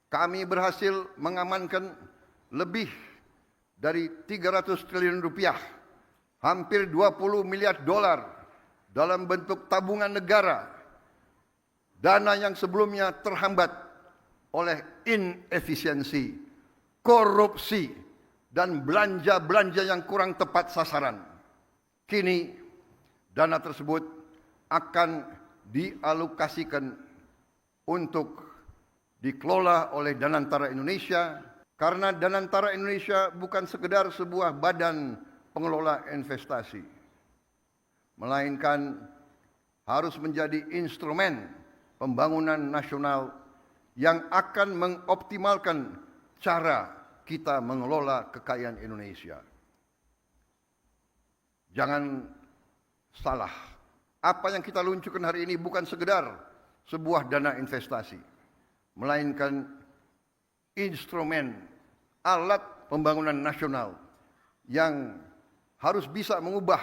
kami berhasil mengamankan lebih dari 300 triliun rupiah, hampir 20 miliar dolar dalam bentuk tabungan negara, dana yang sebelumnya terhambat oleh inefisiensi, korupsi, dan belanja-belanja yang kurang tepat sasaran. Kini, dana tersebut akan dialokasikan untuk dikelola oleh Danantara Indonesia, karena Danantara Indonesia bukan sekedar sebuah badan pengelola investasi, melainkan harus menjadi instrumen pembangunan nasional yang akan mengoptimalkan cara kita mengelola kekayaan Indonesia. Jangan salah, apa yang kita luncurkan hari ini bukan sekedar sebuah dana investasi, melainkan instrumen alat pembangunan nasional yang harus bisa mengubah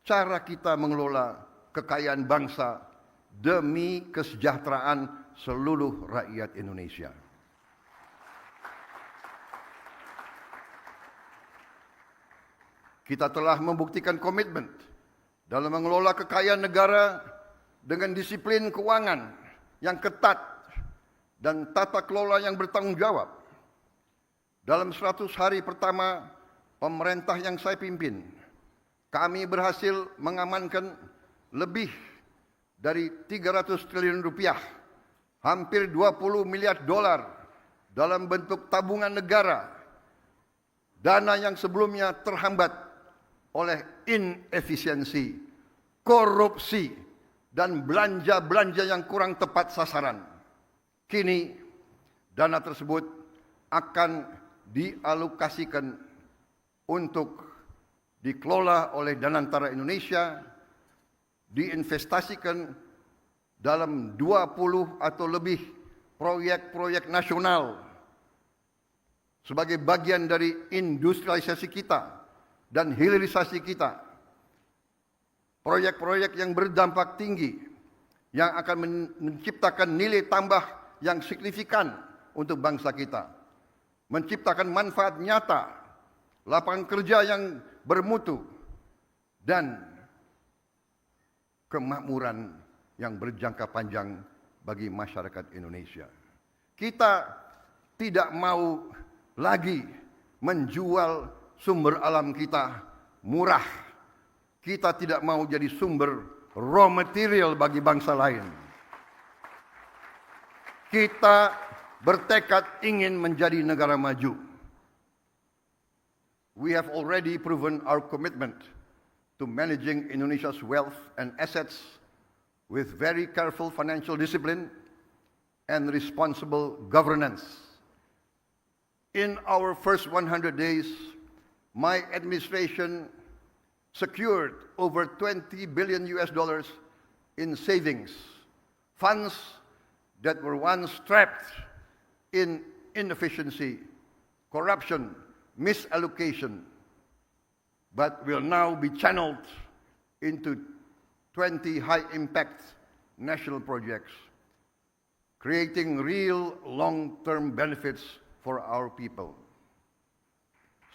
cara kita mengelola kekayaan bangsa demi kesejahteraan seluruh rakyat Indonesia. Kita telah membuktikan komitmen dalam mengelola kekayaan negara dengan disiplin keuangan yang ketat dan tata kelola yang bertanggung jawab. Dalam 100 hari pertama pemerintah yang saya pimpin, kami berhasil mengamankan lebih dari 300 triliun rupiah, hampir 20 miliar dolar dalam bentuk tabungan negara, dana yang sebelumnya terhambat oleh inefisiensi, korupsi, dan belanja-belanja yang kurang tepat sasaran. Kini, dana tersebut akan dialokasikan untuk dikelola oleh Danantara Indonesia, diinvestasikan dalam 20 atau lebih proyek-proyek nasional sebagai bagian dari industrialisasi kita dan hilirisasi kita. Proyek-proyek yang berdampak tinggi, yang akan menciptakan nilai tambah yang signifikan untuk bangsa kita, menciptakan manfaat nyata, lapangan kerja yang bermutu, dan kemakmuran yang berjangka panjang bagi masyarakat Indonesia. Kita tidak mau lagi menjual sumber alam kita murah. Kita tidak mau jadi sumber raw material bagi bangsa lain. Kita bertekad ingin menjadi negara maju. We have already proven our commitment to managing Indonesia's wealth and assets with very careful financial discipline and responsible governance. In our first 100 days, my administration secured over $20 billion in savings, funds that were once trapped in inefficiency, corruption, misallocation, but will now be channeled into 20 high-impact national projects, creating real long-term benefits for our people.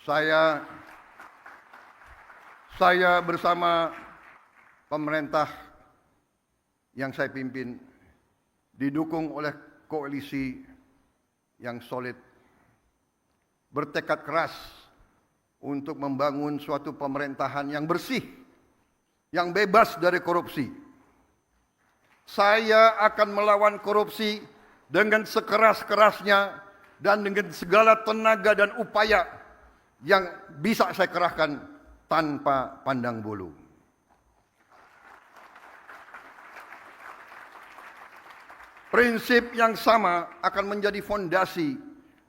Saya bersama pemerintah yang saya pimpin didukung oleh koalisi yang solid, bertekad keras untuk membangun suatu pemerintahan yang bersih, yang bebas dari korupsi. Saya akan melawan korupsi dengan sekeras-kerasnya dan dengan segala tenaga dan upaya yang bisa saya kerahkan tanpa pandang bulu. Prinsip yang sama akan menjadi fondasi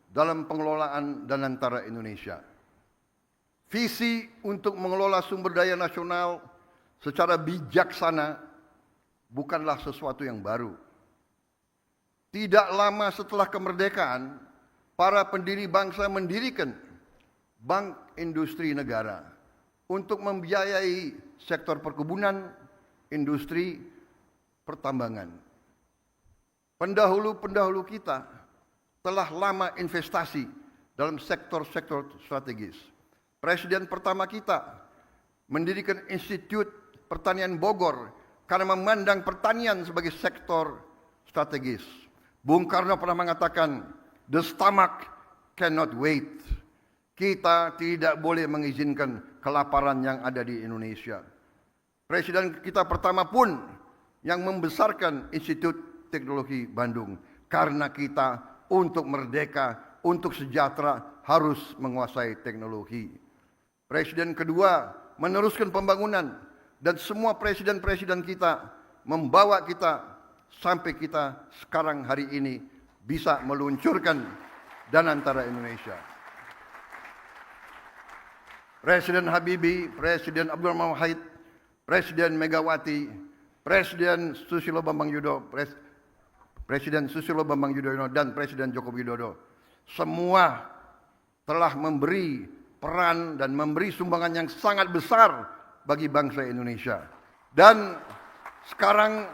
dalam pengelolaan Danantara Indonesia. Visi untuk mengelola sumber daya nasional secara bijaksana bukanlah sesuatu yang baru. Tidak lama setelah kemerdekaan, para pendiri bangsa mendirikan Bank Industri Negara untuk membiayai sektor perkebunan, industri, pertambangan. Pendahulu-pendahulu kita telah lama investasi dalam sektor-sektor strategis. Presiden pertama kita mendirikan Institut Pertanian Bogor karena memandang pertanian sebagai sektor strategis. Bung Karno pernah mengatakan, "The stomach cannot wait." Kita tidak boleh mengizinkan kelaparan yang ada di Indonesia. Presiden kita pertama pun yang membesarkan Institut Teknologi Bandung karena kita untuk merdeka, untuk sejahtera harus menguasai teknologi. Presiden kedua meneruskan pembangunan dan semua presiden-presiden kita membawa kita sampai kita sekarang hari ini bisa meluncurkan Danantara Indonesia. Presiden Habibie, Presiden Abdurrahman Wahid, Presiden Megawati, Presiden Susilo Bambang Yudhoyono, Presiden Susilo Bambang Yudhoyono dan Presiden Joko Widodo semua telah memberi peran dan memberi sumbangan yang sangat besar bagi bangsa Indonesia. Dan sekarang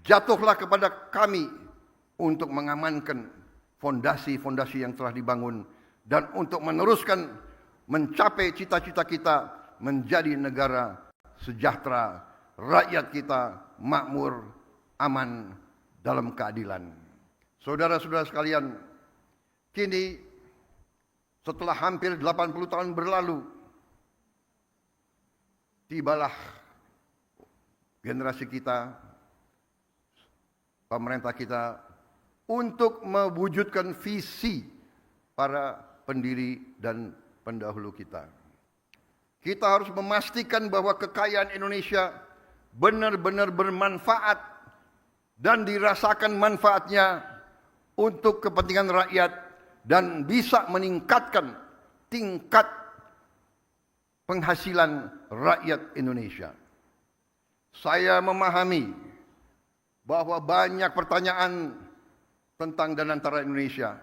jatuhlah kepada kami untuk mengamankan fondasi-fondasi yang telah dibangun dan untuk meneruskan mencapai cita-cita kita menjadi negara sejahtera, rakyat kita makmur, aman, dalam keadilan. Saudara-saudara sekalian, kini setelah hampir 80 tahun berlalu, tibalah generasi kita, pemerintah kita, untuk mewujudkan visi para pendiri dan pendahulu kita. Kita harus memastikan bahwa kekayaan Indonesia benar-benar bermanfaat dan dirasakan manfaatnya untuk kepentingan rakyat dan bisa meningkatkan tingkat penghasilan rakyat Indonesia. Saya memahami bahwa banyak pertanyaan tentang Danantara Indonesia.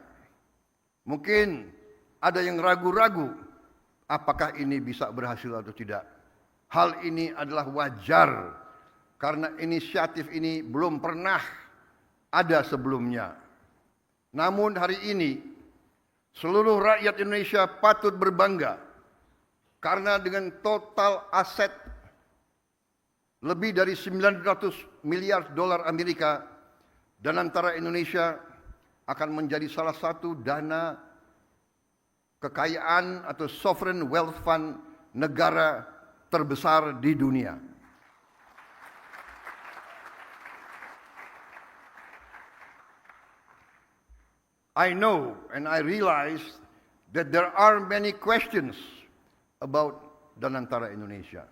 Mungkin ada yang ragu-ragu apakah ini bisa berhasil atau tidak. Hal ini adalah wajar karena inisiatif ini belum pernah ada sebelumnya. Namun hari ini seluruh rakyat Indonesia patut berbangga karena dengan total aset lebih dari 900 miliar dolar Amerika, Danantara Indonesia akan menjadi salah satu dana kekayaan atau sovereign wealth fund negara terbesar di dunia. I know and I realize that there are many questions about Danantara Indonesia.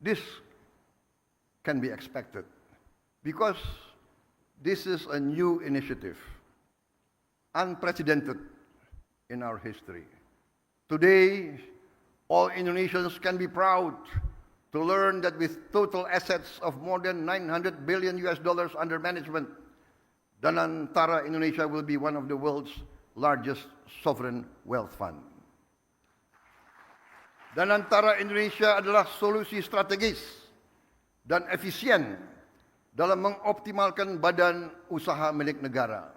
This can be expected because this is a new initiative, unprecedented in our history. Today, all Indonesians can be proud to learn that with total assets of more than 900 billion US dollars under management, Danantara Indonesia will be one of the world's largest sovereign wealth fund. Danantara Indonesia adalah solusi strategis dan efisien dalam mengoptimalkan badan usaha milik negara.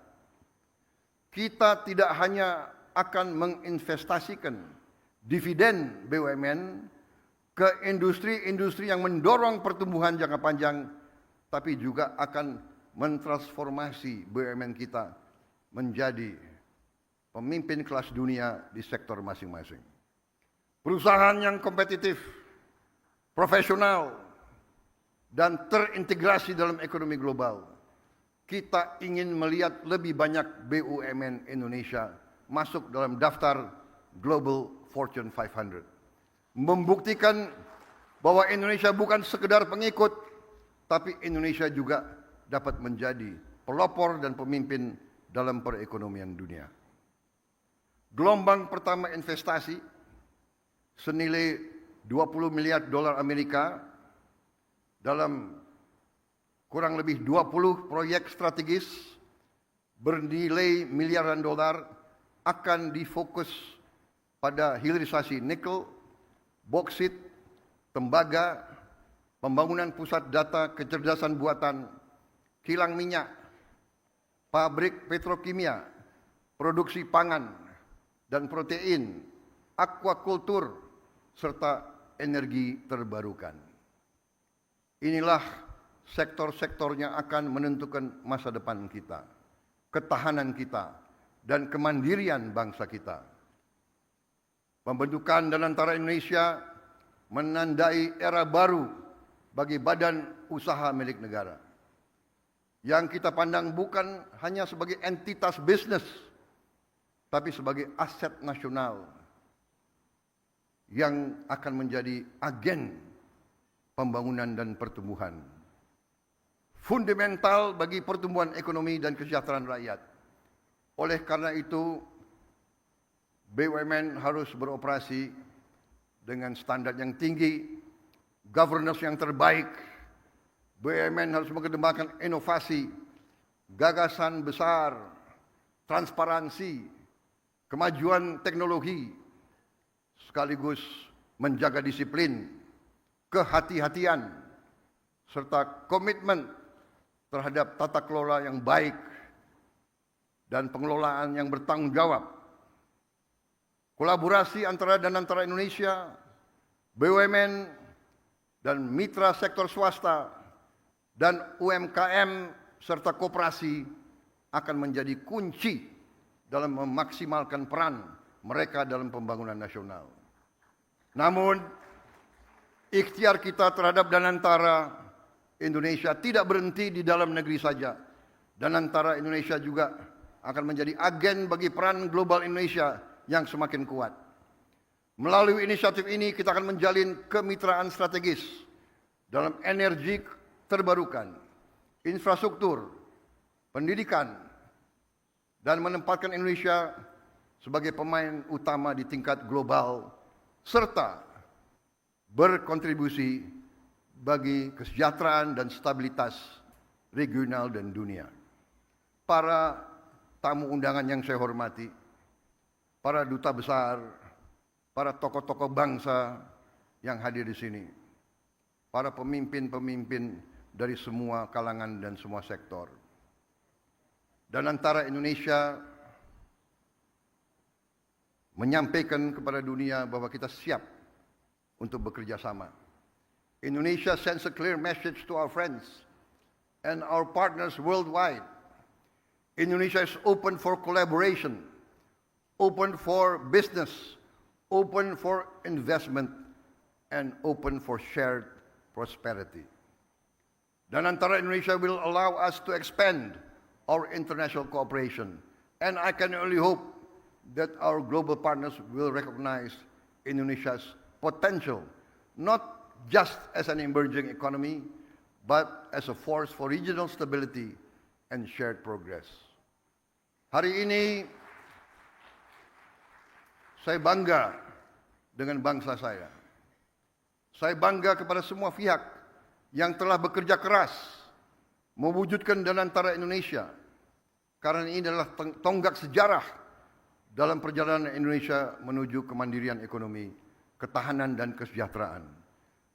Kita tidak hanya akan menginvestasikan dividen BUMN ke industri-industri yang mendorong pertumbuhan jangka panjang, tapi juga akan mentransformasi BUMN kita menjadi pemimpin kelas dunia di sektor masing-masing. Perusahaan yang kompetitif, profesional, dan terintegrasi dalam ekonomi global. Kita ingin melihat lebih banyak BUMN Indonesia masuk dalam daftar Global Fortune 500. Membuktikan bahwa Indonesia bukan sekedar pengikut, tapi Indonesia juga dapat menjadi pelopor dan pemimpin dalam perekonomian dunia. Gelombang pertama investasi senilai 20 miliar dolar Amerika dalam kurang lebih 20 proyek strategis bernilai miliaran dolar akan difokus pada hilirisasi nikel, boksit, tembaga, pembangunan pusat data kecerdasan buatan, kilang minyak, pabrik petrokimia, produksi pangan dan protein, aquakultur, serta energi terbarukan. Inilah sektor-sektor yang akan menentukan masa depan kita, ketahanan kita, dan kemandirian bangsa kita. Pembentukan Danantara Indonesia menandai era baru bagi badan usaha milik negara, yang kita pandang bukan hanya sebagai entitas bisnis, tapi sebagai aset nasional yang akan menjadi agen pembangunan dan pertumbuhan, fundamental bagi pertumbuhan ekonomi dan kesejahteraan rakyat. Oleh karena itu, BUMN harus beroperasi dengan standar yang tinggi, governance yang terbaik. BUMN harus mengembangkan inovasi, gagasan besar, transparansi, kemajuan teknologi, sekaligus menjaga disiplin, kehati-hatian, serta komitmen terhadap tata kelola yang baik dan pengelolaan yang bertanggung jawab. Kolaborasi antara Danantara Indonesia, BUMN, dan mitra sektor swasta, dan UMKM serta koperasi akan menjadi kunci dalam memaksimalkan peran mereka dalam pembangunan nasional. Namun, ikhtiar kita terhadap Danantara Indonesia tidak berhenti di dalam negeri saja. Danantara Indonesia juga akan menjadi agen bagi peran global Indonesia yang semakin kuat. Melalui inisiatif ini kita akan menjalin kemitraan strategis dalam energi terbarukan, infrastruktur, pendidikan, dan menempatkan Indonesia sebagai pemain utama di tingkat global, serta berkontribusi bagi kesejahteraan dan stabilitas regional dan dunia. Para tamu undangan yang saya hormati, para duta besar, para tokoh-tokoh bangsa yang hadir di sini, para pemimpin-pemimpin dari semua kalangan dan semua sektor. Danantara Indonesia menyampaikan kepada dunia bahwa kita siap untuk bekerja sama. Indonesia sends a clear message to our friends and our partners worldwide. Indonesia is open for collaboration, open for business, open for investment, and open for shared prosperity. Danantara Indonesia will allow us to expand our international cooperation, and I can only hope that our global partners will recognize Indonesia's potential, not just as an emerging economy, but as a force for regional stability and shared progress. Hari ini, saya bangga dengan bangsa saya. Saya bangga kepada semua pihak yang telah bekerja keras mewujudkan Danantara Indonesia, karena ini adalah tonggak sejarah dalam perjalanan Indonesia menuju kemandirian ekonomi, ketahanan dan kesejahteraan.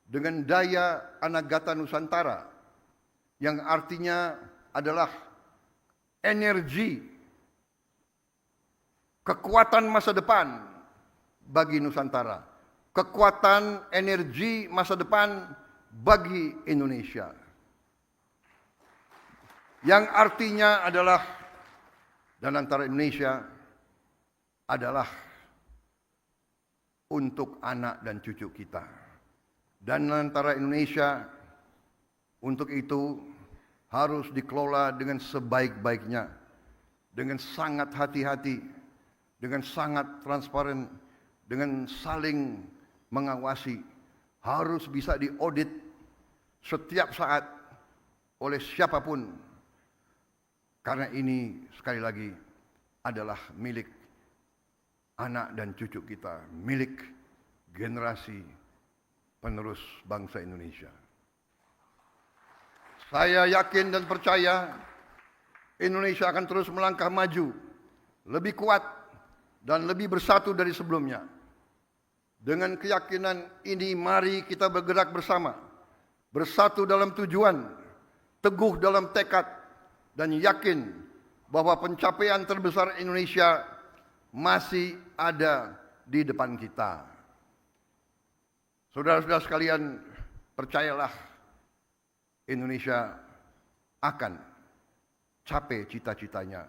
Dengan daya Anagata Nusantara yang artinya adalah energi, kekuatan masa depan bagi Nusantara, kekuatan energi masa depan bagi Indonesia, yang artinya adalah Danantara Indonesia adalah untuk anak dan cucu kita. Danantara Indonesia untuk itu harus dikelola dengan sebaik-baiknya, dengan sangat hati-hati, dengan sangat transparan, dengan saling mengawasi, harus bisa diaudit setiap saat oleh siapapun, karena ini sekali lagi adalah milik anak dan cucu kita, milik generasi penerus bangsa Indonesia. Saya yakin dan percaya Indonesia akan terus melangkah maju, lebih kuat dan lebih bersatu dari sebelumnya. Dengan keyakinan ini, mari kita bergerak bersama, bersatu dalam tujuan, teguh dalam tekad, dan yakin bahwa pencapaian terbesar Indonesia masih ada di depan kita. Saudara-saudara sekalian, percayalah, Indonesia akan capai cita-citanya.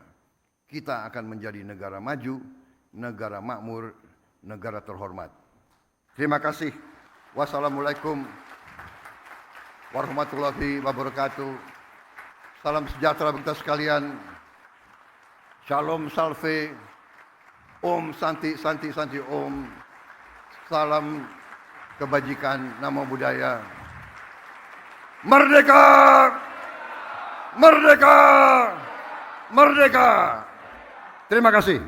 Kita akan menjadi negara maju, negara makmur, negara terhormat. Terima kasih. Wassalamualaikum warahmatullahi wabarakatuh. Salam sejahtera bagi kita sekalian. Shalom salve. Om Santi Santi Santi Om. Salam kebajikan, namo buddhaya. Merdeka! Merdeka! Merdeka! Terima kasih.